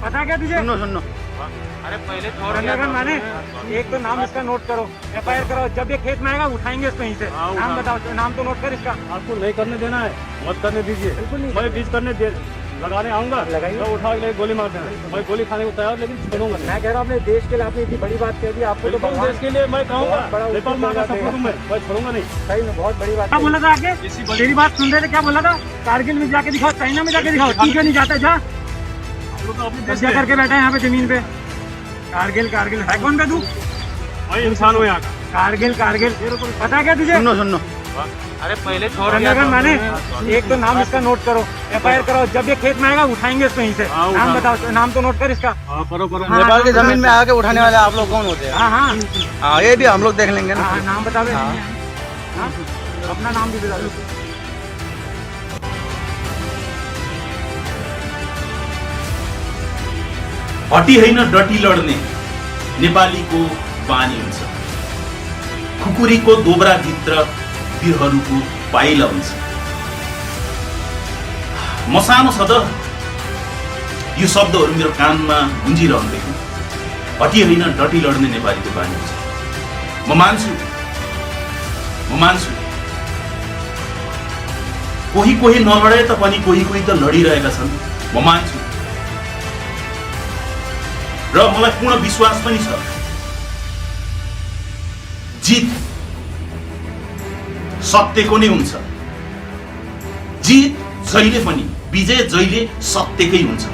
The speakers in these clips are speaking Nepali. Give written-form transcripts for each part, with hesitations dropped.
पता क्या तुझे? सुनो अरे पहले माने एक तो नाम इसका नोट करो, FIR करो। जब ये खेत में आएगा उठाएंगे इसको यहीं से। नाम बताओ, नाम तो नोट कर इसका। आपको नहीं करने देना है, मत करने दीजिए। मैं बीच करने दे लगाने आऊंगा, तो उठा के गोली मार देना। मैं गोली खाने को तैयार, लेकिन छोड़ूंगा नहीं। मैं कह रहा हूँ अपने देश के लिए आपने इतनी बड़ी बात कह दी। आपको तो देश के लिए मैं कहूँगा, मैं छोड़ूंगा नहीं। सही में बहुत बड़ी बात। क्या बोला था आगे? तेरी बात सुन रहे थे, क्या बोला था? कारगिल में जाके दिखाओ, चाइना में जाके दिखाओ। ठीक है, नहीं जाता जा, कब्जा करके बैठा है यहाँ पे जमीन पे। कारगिल है कौन पे तू? वही इंसान हो यहाँ का। कारगिल पता क्या तुझे? सुनो अरे पहले माने एक तो नाम इसका नोट करो, FIR करो। जब ये खेत में आएगा उठाएंगे इसको यहीं से। नाम बताओ, नाम तो नोट कर इसका। करो नेपाल की जमीन में आके उठाने वाले आप लोग कौन होते हैं? हाँ, ये भी हम लोग देख लेंगे ना। नाम बता दे, अपना नाम भी बता दो। हटी होइन डटी लड्ने नेपालीको बानी हुन्छ। खुकुरीको दोब्राभित्र वीरहरूको पाइला हुन्छ। मसानो छ त यो शब्दहरू मेरो कानमा गुन्जिरहँदैछु। हटी होइन डटी लड्ने नेपालीको बानी हुन्छ। म मान्छु कोही नलडे त पनि कोही त लडिरहेका छन्। म मान्छु र मलाई पूर्ण विश्वास पनि छ जित सत्यको नै हुन्छ। जित जहिले पनि, विजय जहिले सत्यकै हुन्छ।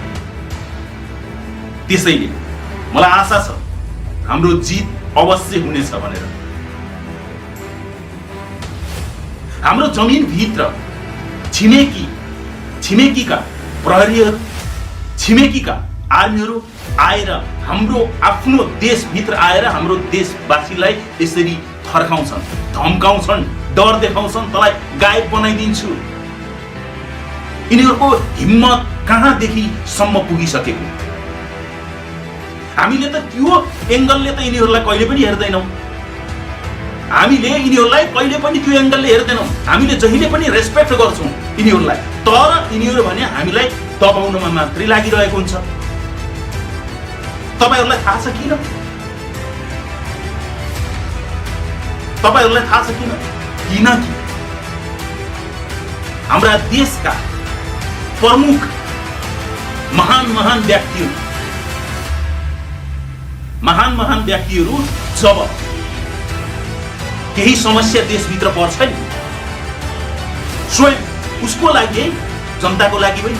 त्यसैले मलाई आशा छ हाम्रो जित अवश्य हुनेछ भनेर। हाम्रो जमिन भित्र छिमेकीका प्रहरीहरू, छिमेकीका आर्मीहरू आएर हाम्रो आफ्नो देशभित्र आएर हाम्रो देशवासीलाई यसरी थर्काउँछन्, धम्काउँछन्, डर देखाउँछन्, तँलाई गायब बनाइदिन्छु। यिनीहरूको हिम्मत कहाँदेखि सम्म पुगिसकेको? हामीले त त्यो एङ्गलले त यिनीहरूलाई कहिले पनि हेर्दैनौँ। हामीले यिनीहरूलाई कहिले पनि त्यो एङ्गलले हेर्दैनौँ। हामीले जहिले पनि रेस्पेक्ट गर्छौँ यिनीहरूलाई। तर यिनीहरू भने हामीलाई दबाउनमा मात्रै लागिरहेको हुन्छ। तपाईहरुलाई थाहा छ किन? तपाईहरुलाई थाहा छ किन? किनकि हाम्रा देशका प्रमुख महान व्यक्तिहरू जब केही समस्या देशभित्र पर्छ नि, स्वयं उसको लागि, जनताको लागि होइन,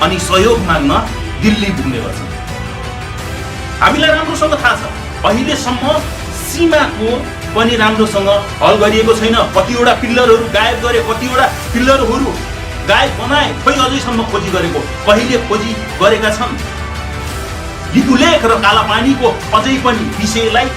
अनि सहयोग माग्न दिल्ली पुग्ने गर्छन्। हामीलाई राम्रोसँग थाहा छ अहिलेसम्म सीमाको पनि राम्रोसँग हल गरिएको छैन। कतिवटा पिल्लरहरू गायब गरे, कतिवटा पिल्लरहरू गायब बनाए, खोइ अझैसम्म खोजी गरेको, कहिले खोजी गरेका छन्। लिपुलेख र कालापानीको अझै पनि विषयलाई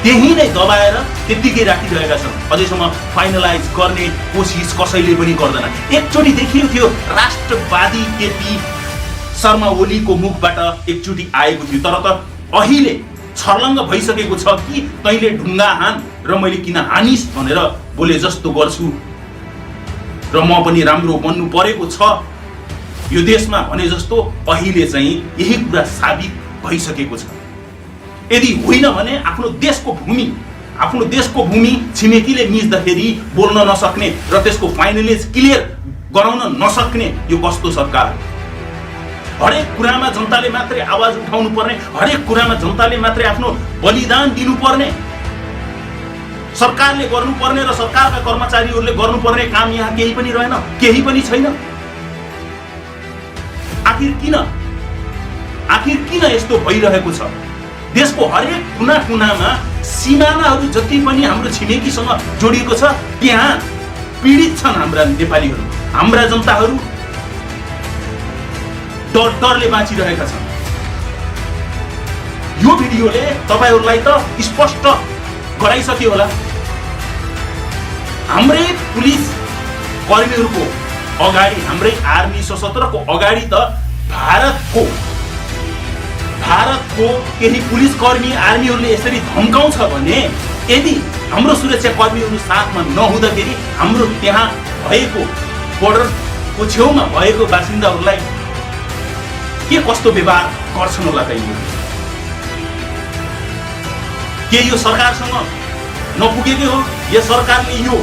त्यही नै दबाएर त्यतिकै राखिरहेका छन्। अझैसम्म फाइनलाइज गर्ने कोसिस कसैले पनि गर्दैन। एकचोटि देखिएको थियो राष्ट्रवादी केपी शर्मा ओलीको मुखबाट एकचोटि आएको थियो, तर त अहिले छर्लङ्ग भइसकेको छ कि तैँले ढुङ्गा हान र मैले किन हानिस् भनेर बोले जस्तो गर्छु र म पनि राम्रो बन्नु परेको छ यो देशमा भने जस्तो अहिले चाहिँ यही कुरा साबित भइसकेको छ। यदि होइन भने आफ्नो देशको भूमि छिमेकीले मिच्दाखेरि बोल्न नसक्ने र त्यसको फाइनलाइज क्लियर गराउन नसक्ने यो कस्तो सरकार? हरेक कुरामा जनताले मात्रै आवाज उठाउनु पर्ने, हरेक कुरामा जनताले मात्रै आफ्नो बलिदान दिनुपर्ने, सरकारले गर्नुपर्ने र सरकारका कर्मचारीहरूले गर्नुपर्ने काम यहाँ केही पनि रहेन, केही पनि छैन। आखिर किन यस्तो भइरहेको छ? देशको हरेक कुना कुनामा सीमानाहरू जति पनि हाम्रो छिमेकीसँग जोडिएको छ त्यहाँ पीडित छन् हाम्रा नेपालीहरू, हाम्रा जनताहरू डरले बाँचिरहेका छन्। यो भिडियोले तपाईहरुलाई त स्पष्ट गराइसक्यो होला। हाम्रै पुलिस कर्मीहरूको अगाडि, हाम्रै आर्मी सशस्त्रको अगाडि त भारतको केही पुलिस कर्मी आर्मीहरूले यसरी धम्काउँछ भने यदि हाम्रो सुरक्षाकर्मीहरू साथमा नहुँदाखेरि हाम्रो त्यहाँ भएको बोर्डरको छेउमा भएको बासिन्दाहरूलाई के कस्तो व्यवहार गर्छन् होला त यिनीहरू? के यो सरकारसँग नपुगेकै हो या सरकारले यो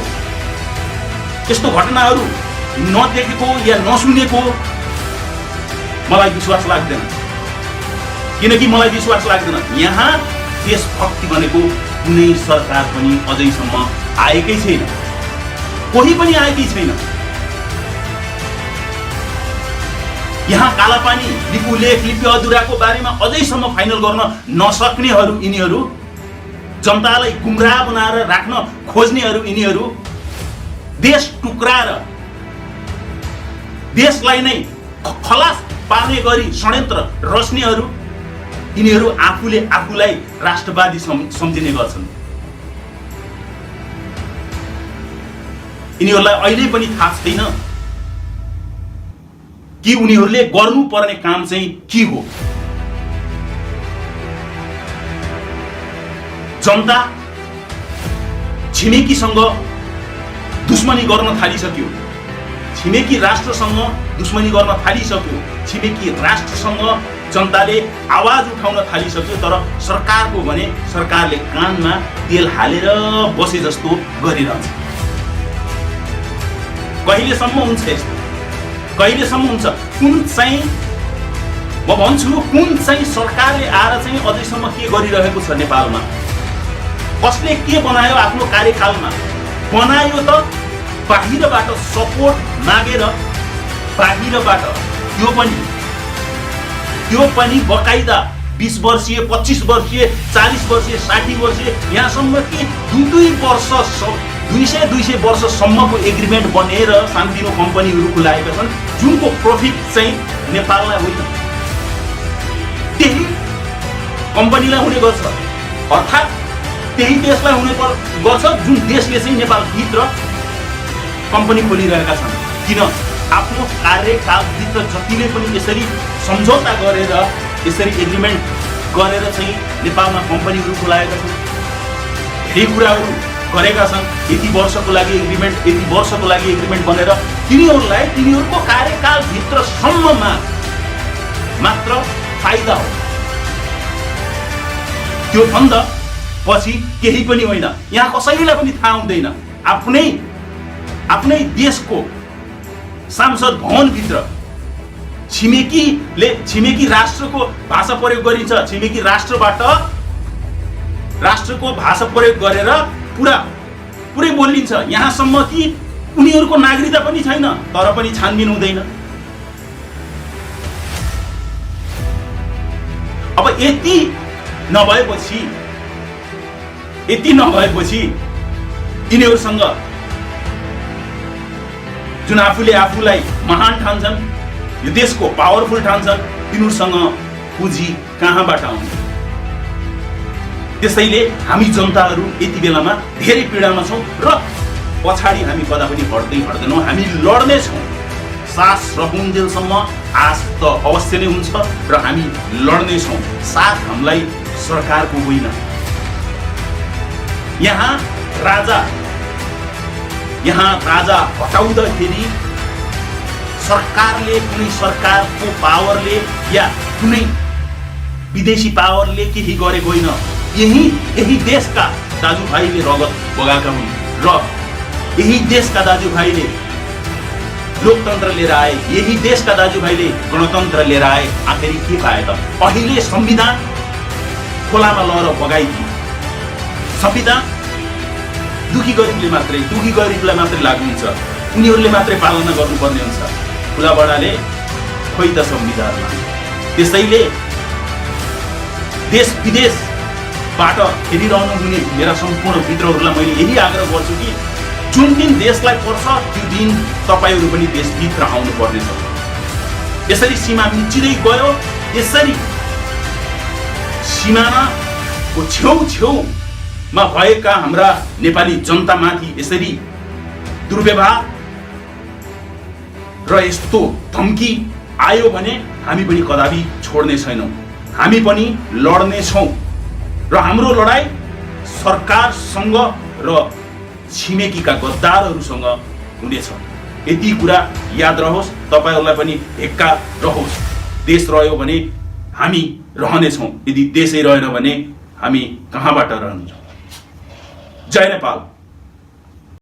यस्तो घटनाहरू नदेखेको या नसुनेको? मलाई विश्वास लाग्दैन, किनकि मलाई विश्वास लाग्दैन यहाँ देशभक्ति भनेको कुनै सरकार पनि अझैसम्म आएकै छैन, कोही पनि आएकै छैन। यहाँ कालापानी, लिपुलेख, लिपि अधुराको बारेमा अझैसम्म फाइनल गर्न नसक्नेहरू यिनीहरू, जनतालाई गुमराह बनाएर राख्न खोज्नेहरू यिनीहरू, देश टुक्राएर देशलाई नै खलास पार्ने गरी षड्यन्त्र रच्नेहरू यिनीहरू आफूले आफूलाई राष्ट्रवादी सम्झिने गर्छन्। यिनीहरूलाई अहिले पनि थाहा छैन कि उनीहरूले गर्नुपर्ने काम चाहिँ के हो। जनता छिमेकीसँग दुश्मनी गर्न थालिसक्यो, छिमेकी राष्ट्रसँग दुश्मनी गर्न थालिसक्यो, छिमेकी राष्ट्रसँग जनताले आवाज उठाउन थालिसक्यो। तर सरकारको भने सरकारले कानमा तेल हालेर बसे जस्तो गरिरहन्छ। कहिलेसम्म हुन्छ यस्तो? कहिलेसम्म हुन्छ? कुन चाहिँ म भन्छु, कुन चाहिँ सरकारले आएर चाहिँ अझैसम्म के गरिरहेको छ नेपालमा? कसले के बनायो आफ्नो कार्यकालमा? बनायो त बाहिरबाट सपोर्ट मागेर, बाहिरबाट त्यो पनि बकाइदा 20 वर्षीय, 25 वर्षीय, 40 वर्षीय, 60 वर्षीय, यहाँसम्म कि 200 वर्षसम्मको एग्रिमेन्ट बनेर सानोतिनो कम्पनीहरू खुलाएका छन्, जुनको प्रफिट चाहिँ नेपाललाई होइन, त्यही कम्पनीलाई हुने गर्छ, अर्थात् त्यही देशलाई हुने गर्छ जुन देशले चाहिँ नेपालभित्र कम्पनी खोलिरहेका छन्। किन? आफ्नो कार्यकालभित्र जतिले पनि यसरी सम्झौता गरेर, यसरी एग्रिमेन्ट गरेर चाहिँ नेपालमा कम्पनीहरू खोलाएका छन्, धेरै कुराहरू गरेका छन्। यति वर्षको लागि एग्रिमेन्ट बनेर तिनीहरूलाई तिनीहरूको कार्यकालभित्रसम्ममा मात्र फाइदा हो, त्यो भन्दा पछि केही पनि होइन। यहाँ कसैलाई पनि थाहा हुँदैन, आफ्नै देशको सांसद भवनभित्र छिमेकी राष्ट्रको भाषा प्रयोग गरिन्छ, छिमेकी राष्ट्रको भाषा प्रयोग गरेर पुरै बोलिन्छ, यहाँसम्म कि उनीहरूको नागरिकता पनि छैन, तर पनि छानबिन हुँदैन। अब यति नभएपछि यिनीहरूसँग जुन आफूले आफूलाई महान ठान्छन्, यो देशको पावरफुल ठान्छन्, तिनीहरूसँग पुँजी कहाँबाट आउने? त्यसैले हामी जनताहरू यति बेलामा धेरै पीडामा छौँ र पछाडि हामी कदा पनि हट्दैनौँ। हामी लड्नेछौँ, सास रहन्जेलसम्म आश त अवश्य नै हुन्छ र हामी लड्नेछौँ। साथ हामीलाई सरकारको होइन। यहाँ राजा हटाउँदाखेरि सरकारले, कुनै सरकारको पावरले या कुनै विदेशी पावरले केही गरेको होइन। यही देशका दाजुभाइले रगत बगाएका हुन् र यही देशका दाजुभाइले लोकतन्त्र लिएर आए, यही देशका दाजुभाइले गणतन्त्र लिएर आए। आखिर के पाए त? अहिले संविधान खोलामा लगेर बगाइदियो। संविधान दुखी गरिबलाई मात्रै लागू हुन्छ, उनीहरूले मात्रै पालना गर्नुपर्ने हुन्छ। ठुला बडाले खोइ त संविधानमा। त्यसैले देश विदेशबाट हेरिरहनु हुने मेरा सम्पूर्ण मित्रहरूलाई मैले यही आग्रह गर्छु कि जुन दिन देशलाई पर्छ त्यो दिन तपाईहरू पनि देशभित्र आउनु पर्नेछ। यसरी सीमा मिचिँदै गयो, यसरी सीमानाको छेउमा भएका हाम्रा नेपाली जनतामाथि यसरी दुर्व्यवहार र यस्तो धम्की आयो भने हामी पनि कदापि छोड्ने छैनौँ। हामी पनि लड्ने छौँ र हाम्रो लडाई सरकारसँग र छिमेकीका गद्दारहरूसँग हुनेछ। यति कुरा याद रहोस्, तपाईहरुलाई पनि हेक्का रहोस्। देश रह्यो भने हामी रहनेछौँ, यदि देशै रहेन भने हामी कहाँबाट रहन्छौँ। जय नेपाल।